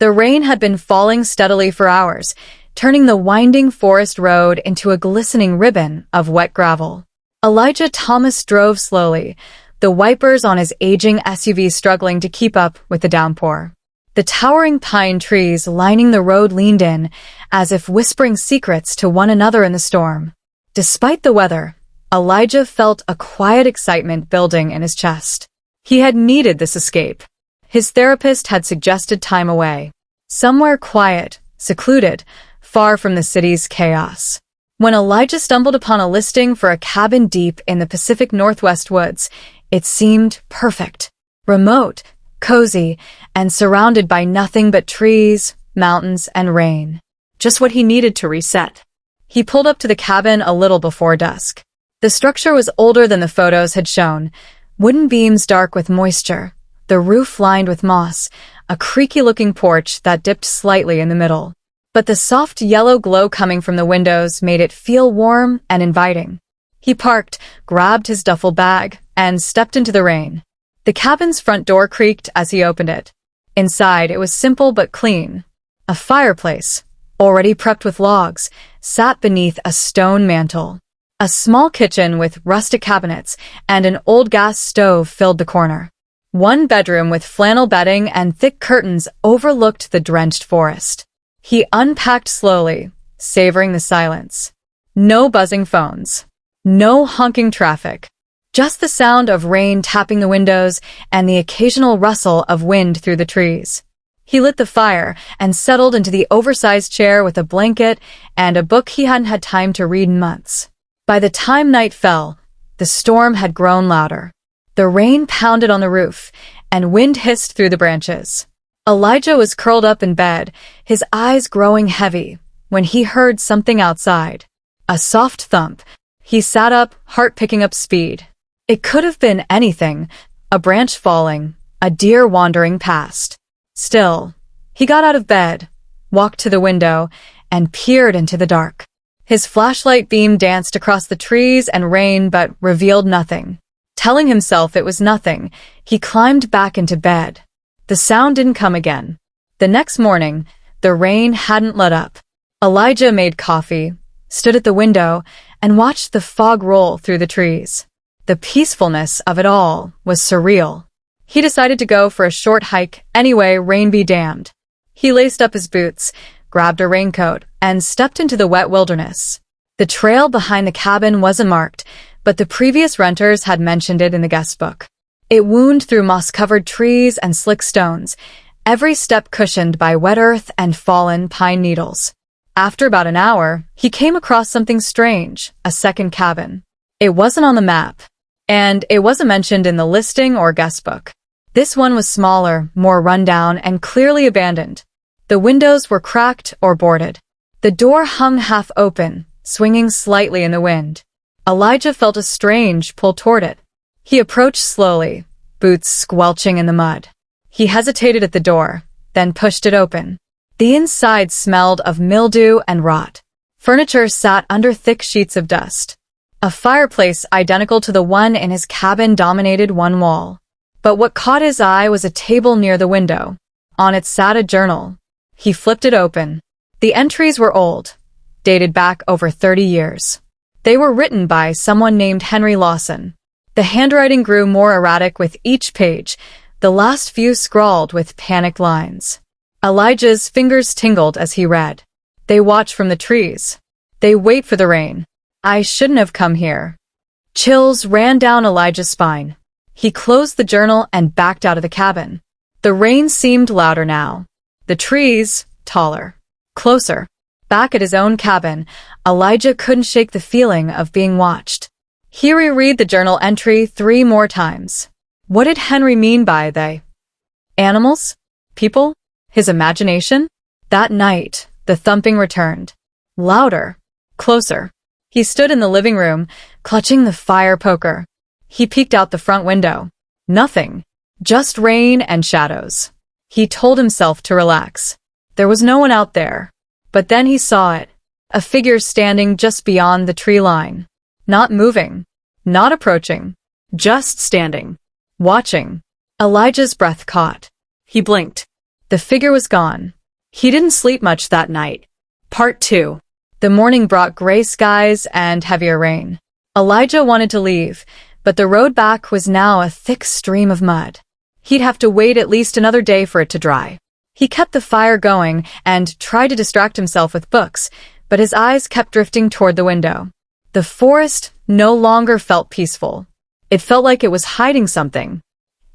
The rain had been falling steadily for hours, turning the winding forest road into a glistening ribbon of wet gravel. Elijah Thomas drove slowly, the wipers on his aging SUV struggling to keep up with the downpour. The towering pine trees lining the road leaned in, as if whispering secrets to one another in the storm. Despite the weather, Elijah felt a quiet excitement building in his chest. He had needed this escape. His therapist had suggested time away, somewhere quiet, secluded, far from the city's chaos. When Elijah stumbled upon a listing for a cabin deep in the Pacific Northwest woods, it seemed perfect. Remote, cozy, and surrounded by nothing but trees, mountains, and rain. Just what he needed to reset. He pulled up to the cabin a little before dusk. The structure was older than the photos had shown, wooden beams dark with moisture, the roof lined with moss, a creaky-looking porch that dipped slightly in the middle. But the soft yellow glow coming from the windows made it feel warm and inviting. He parked, grabbed his duffel bag, and stepped into the rain. The cabin's front door creaked as he opened it. Inside, it was simple but clean. A fireplace, already prepped with logs, sat beneath a stone mantel. A small kitchen with rustic cabinets and an old gas stove filled the corner. One bedroom with flannel bedding and thick curtains overlooked the drenched forest. He unpacked slowly, savoring the silence. No buzzing phones. No honking traffic. Just the sound of rain tapping the windows and the occasional rustle of wind through the trees. He lit the fire and settled into the oversized chair with a blanket and a book he hadn't had time to read in months. By the time night fell, the storm had grown louder. The rain pounded on the roof, and wind hissed through the branches. Elijah was curled up in bed, his eyes growing heavy, when he heard something outside. A soft thump. He sat up, heart picking up speed. It could have been anything, a branch falling, a deer wandering past. Still, he got out of bed, walked to the window, and peered into the dark. His flashlight beam danced across the trees and rain but revealed nothing. Telling himself it was nothing, he climbed back into bed. The sound didn't come again. The next morning, the rain hadn't let up. Elijah made coffee, stood at the window, and watched the fog roll through the trees. The peacefulness of it all was surreal. He decided to go for a short hike anyway, rain be damned. He laced up his boots, grabbed a raincoat, and stepped into the wet wilderness. The trail behind the cabin wasn't marked, but the previous renters had mentioned it in the guest book. It wound through moss-covered trees and slick stones, every step cushioned by wet earth and fallen pine needles. After about an hour, he came across something strange, a second cabin. It wasn't on the map, and it wasn't mentioned in the listing or guest book. This one was smaller, more rundown, and clearly abandoned. The windows were cracked or boarded. The door hung half open, swinging slightly in the wind. Elijah felt a strange pull toward it. He approached slowly, boots squelching in the mud. He hesitated at the door, then pushed it open. The inside smelled of mildew and rot. Furniture sat under thick sheets of dust. A fireplace identical to the one in his cabin dominated one wall. But what caught his eye was a table near the window. On it sat a journal. He flipped it open. The entries were old, dated back over 30 years. They were written by someone named Henry Lawson. The handwriting grew more erratic with each page, the last few scrawled with panicked lines. Elijah's fingers tingled as he read. They watch from the trees. They wait for the rain. I shouldn't have come here. Chills ran down Elijah's spine. He closed the journal and backed out of the cabin. The rain seemed louder now. The trees, taller. Closer. Back at his own cabin, Elijah couldn't shake the feeling of being watched. He reread the journal entry 3 more times. What did Henry mean by they? Animals? People? His imagination? That night, the thumping returned. Louder. Closer. He stood in the living room, clutching the fire poker. He peeked out the front window. Nothing. Just rain and shadows. He told himself to relax. There was no one out there. But then he saw it. A figure standing just beyond the tree line. Not moving. Not approaching. Just standing. Watching. Elijah's breath caught. He blinked. The figure was gone. He didn't sleep much that night. Part 2. The morning brought gray skies and heavier rain. Elijah wanted to leave, but the road back was now a thick stream of mud. He'd have to wait at least another day for it to dry. He kept the fire going and tried to distract himself with books, but his eyes kept drifting toward the window. The forest no longer felt peaceful. It felt like it was hiding something.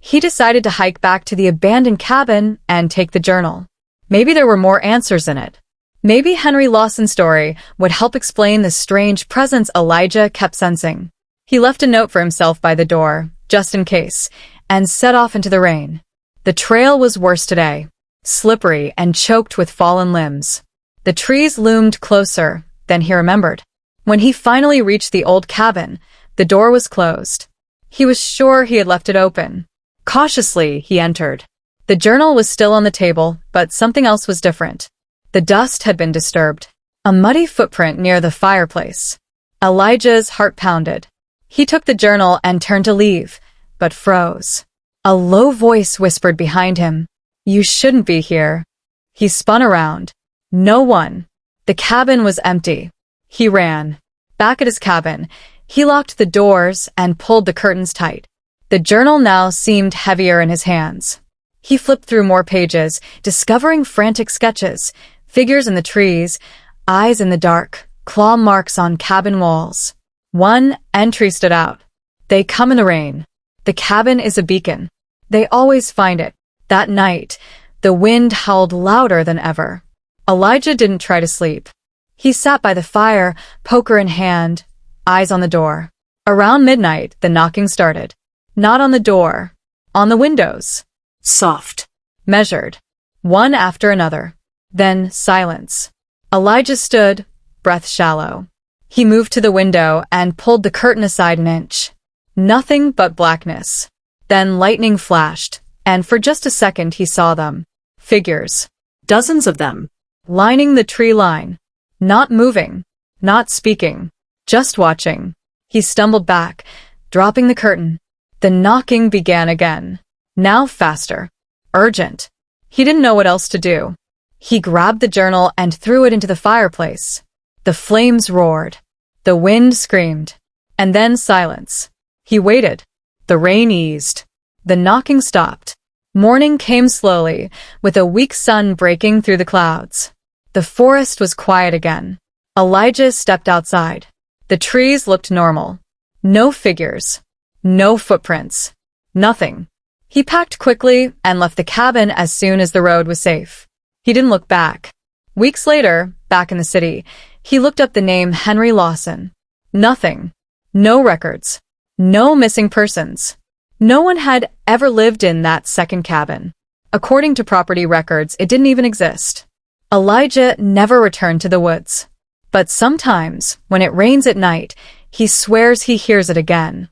He decided to hike back to the abandoned cabin and take the journal. Maybe there were more answers in it. Maybe Henry Lawson's story would help explain the strange presence Elijah kept sensing. He left a note for himself by the door, just in case, and set off into the rain. The trail was worse today, slippery and choked with fallen limbs. The trees loomed closer than he remembered. When he finally reached the old cabin, the door was closed. He was sure he had left it open. Cautiously, he entered. The journal was still on the table, but something else was different. The dust had been disturbed. A muddy footprint near the fireplace. Elijah's heart pounded. He took the journal and turned to leave, but froze. A low voice whispered behind him, "You shouldn't be here." He spun around. No one. The cabin was empty. He ran. Back at his cabin, he locked the doors and pulled the curtains tight. The journal now seemed heavier in his hands. He flipped through more pages, discovering frantic sketches, figures in the trees, eyes in the dark, claw marks on cabin walls. One entry stood out. "They come in the rain. The cabin is a beacon. They always find it." That night, the wind howled louder than ever. Elijah didn't try to sleep. He sat by the fire, poker in hand, eyes on the door. Around midnight, the knocking started. Not on the door, on the windows. Soft. Measured. One after another. Then silence. Elijah stood, breath shallow. He moved to the window and pulled the curtain aside an inch. Nothing but blackness. Then lightning flashed, and for just a second he saw them. Figures. Dozens of them. Lining the tree line. Not moving. Not speaking. Just watching. He stumbled back, dropping the curtain. The knocking began again. Now faster. Urgent. He didn't know what else to do. He grabbed the journal and threw it into the fireplace. The flames roared. The wind screamed. And then silence. He waited. The rain eased. The knocking stopped. Morning came slowly, with a weak sun breaking through the clouds. The forest was quiet again. Elijah stepped outside. The trees looked normal. No figures. No footprints. Nothing. He packed quickly and left the cabin as soon as the road was safe. He didn't look back. Weeks later, back in the city, he looked up the name Henry Lawson. Nothing. No records. No missing persons. No one had ever lived in that second cabin. According to property records, it didn't even exist. Elijah never returned to the woods. But sometimes, when it rains at night, he swears he hears it again.